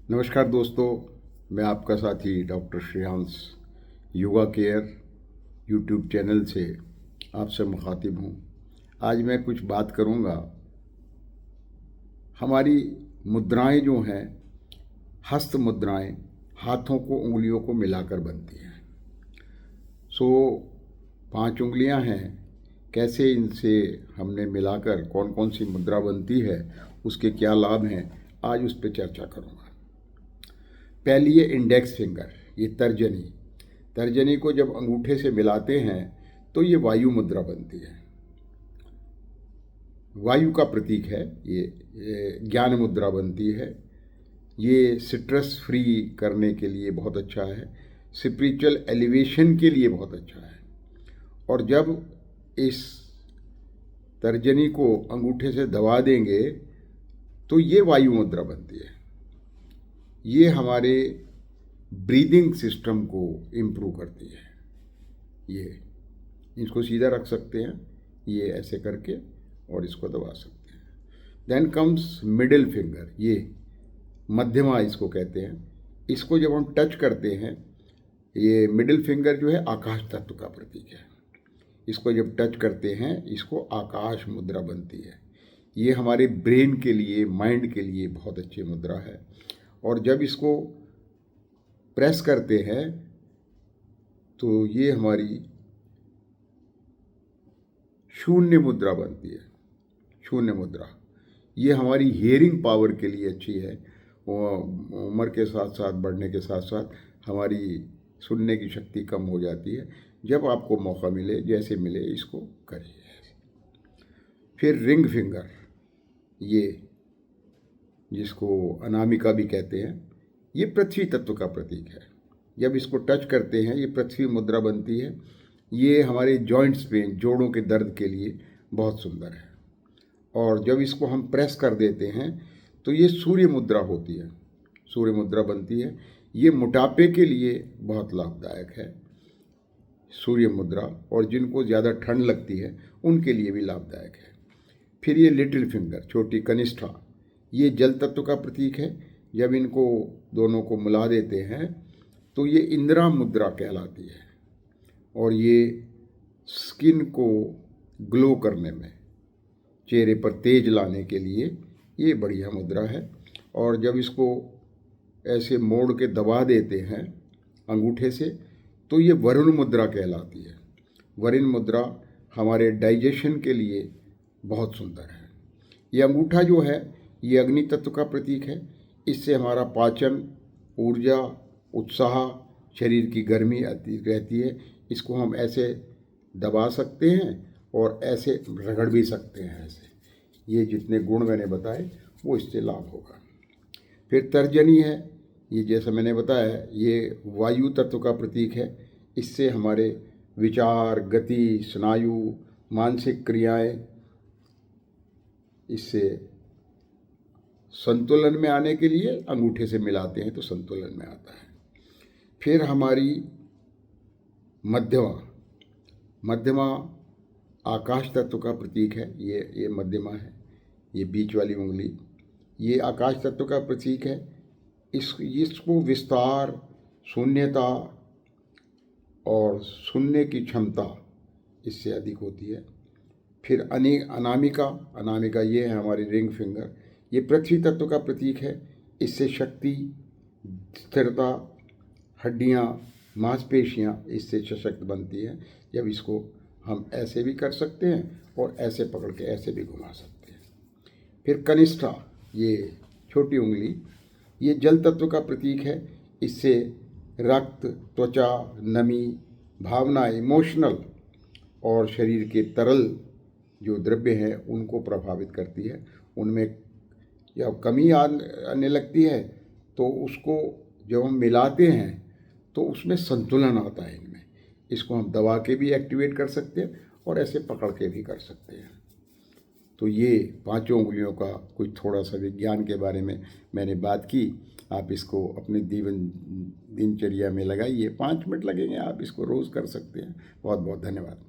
नमस्कार दोस्तों, मैं आपका साथी doctor Shreyansh yoga care YouTube channel से आपसे मुखातिब हूँ। आज मैं कुछ बात करूँगा। हमारी मुद्राएं जो हैं, हस्त मुद्राएं, हाथों को उंगलियों को मिलाकर बनती हैं। सो 5 उंगलियां हैं, कैसे इनसे हमने मिलाकर कौन कौन सी मुद्रा बनती है, उसके क्या लाभ हैं, आज उस पर चर्चा करूँगा। पहली है इंडेक्स फिंगर, ये तर्जनी। तर्जनी को जब अंगूठे से मिलाते हैं तो ये वायु मुद्रा बनती है। वायु का प्रतीक है ये ज्ञान मुद्रा बनती है। ये स्ट्रेस फ्री करने के लिए बहुत अच्छा है, स्पिरिचुअल एलिवेशन के लिए बहुत अच्छा है। और जब इस तर्जनी को अंगूठे से दबा देंगे तो ये वायु मुद्रा बनती है। ये हमारे ब्रीदिंग सिस्टम को इम्प्रूव करती है। ये इसको सीधा रख सकते हैं, ये ऐसे करके, और इसको दबा सकते हैं। देन कम्स मिडिल फिंगर, ये मध्यमा इसको कहते हैं। इसको जब हम टच करते हैं, ये मिडिल फिंगर जो है आकाश तत्व का प्रतीक है। इसको जब टच करते हैं, इसको आकाश मुद्रा बनती है। ये हमारे ब्रेन के लिए, माइंड के लिए बहुत अच्छी मुद्रा है। और जब इसको प्रेस करते हैं तो ये हमारी शून्य मुद्रा बनती है। शून्य मुद्रा ये हमारी हियरिंग पावर के लिए अच्छी है। उम्र के साथ साथ, बढ़ने के साथ साथ हमारी सुनने की शक्ति कम हो जाती है। जब आपको मौका मिले, जैसे मिले, इसको करिए। फिर रिंग फिंगर, ये जिसको अनामिका भी कहते हैं, ये पृथ्वी तत्व का प्रतीक है। जब इसको टच करते हैं, ये पृथ्वी मुद्रा बनती है। ये हमारे जॉइंट्स पे, जोड़ों के दर्द के लिए बहुत सुंदर है। और जब इसको हम प्रेस कर देते हैं तो ये सूर्य मुद्रा होती है, सूर्य मुद्रा बनती है। ये मोटापे के लिए बहुत लाभदायक है सूर्य मुद्रा, और जिनको ज़्यादा ठंड लगती है उनके लिए भी लाभदायक है। फिर ये लिटिल फिंगर, छोटी कनिष्ठा, ये जल तत्व का प्रतीक है। जब इनको दोनों को मिला देते हैं तो ये इंदिरा मुद्रा कहलाती है। और ये स्किन को ग्लो करने में, चेहरे पर तेज लाने के लिए ये बढ़िया मुद्रा है। और जब इसको ऐसे मोड़ के दबा देते हैं अंगूठे से तो ये वरुण मुद्रा कहलाती है। वरुण मुद्रा हमारे डाइजेशन के लिए बहुत सुंदर है। ये अंगूठा जो है, ये अग्नि तत्व का प्रतीक है। इससे हमारा पाचन, ऊर्जा, उत्साह, शरीर की गर्मी आती रहती है। इसको हम ऐसे दबा सकते हैं और ऐसे रगड़ भी सकते हैं। ऐसे ये जितने गुण मैंने बताए वो इससे लाभ होगा। फिर तर्जनी है, ये जैसा मैंने बताया, ये वायु तत्व का प्रतीक है। इससे हमारे विचार, गति, स्नायु, मानसिक क्रियाएं, इससे संतुलन में आने के लिए अंगूठे से मिलाते हैं तो संतुलन में आता है। फिर हमारी मध्यमा, मध्यमा आकाश तत्व का प्रतीक है। ये मध्यमा है, ये बीच वाली उंगली, ये आकाश तत्व का प्रतीक है। इसको विस्तार, शून्यता और सुनने की क्षमता इससे अधिक होती है। फिर अनामिका, अनामिका ये है हमारी रिंग फिंगर, ये पृथ्वी तत्व का प्रतीक है। इससे शक्ति, स्थिरता, हड्डियाँ, मांसपेशियाँ इससे सशक्त बनती है। जब इसको हम ऐसे भी कर सकते हैं और ऐसे पकड़ के ऐसे भी घुमा सकते हैं। फिर कनिष्ठा, ये छोटी उंगली, ये जल तत्व का प्रतीक है। इससे रक्त, त्वचा, नमी, भावना, इमोशनल और शरीर के तरल जो द्रव्य हैं उनको प्रभावित करती है। उनमें जब कमी आने लगती है तो उसको जब हम मिलाते हैं तो उसमें संतुलन आता है इनमें। इसको हम दबा के भी एक्टिवेट कर सकते हैं और ऐसे पकड़ के भी कर सकते हैं। तो ये 5 उंगलियों का कुछ थोड़ा सा विज्ञान के बारे में मैंने बात की। आप इसको अपनी दिनचर्या में लगाइए, 5 मिनट लगेंगे, आप इसको रोज़ कर सकते हैं। बहुत बहुत धन्यवाद।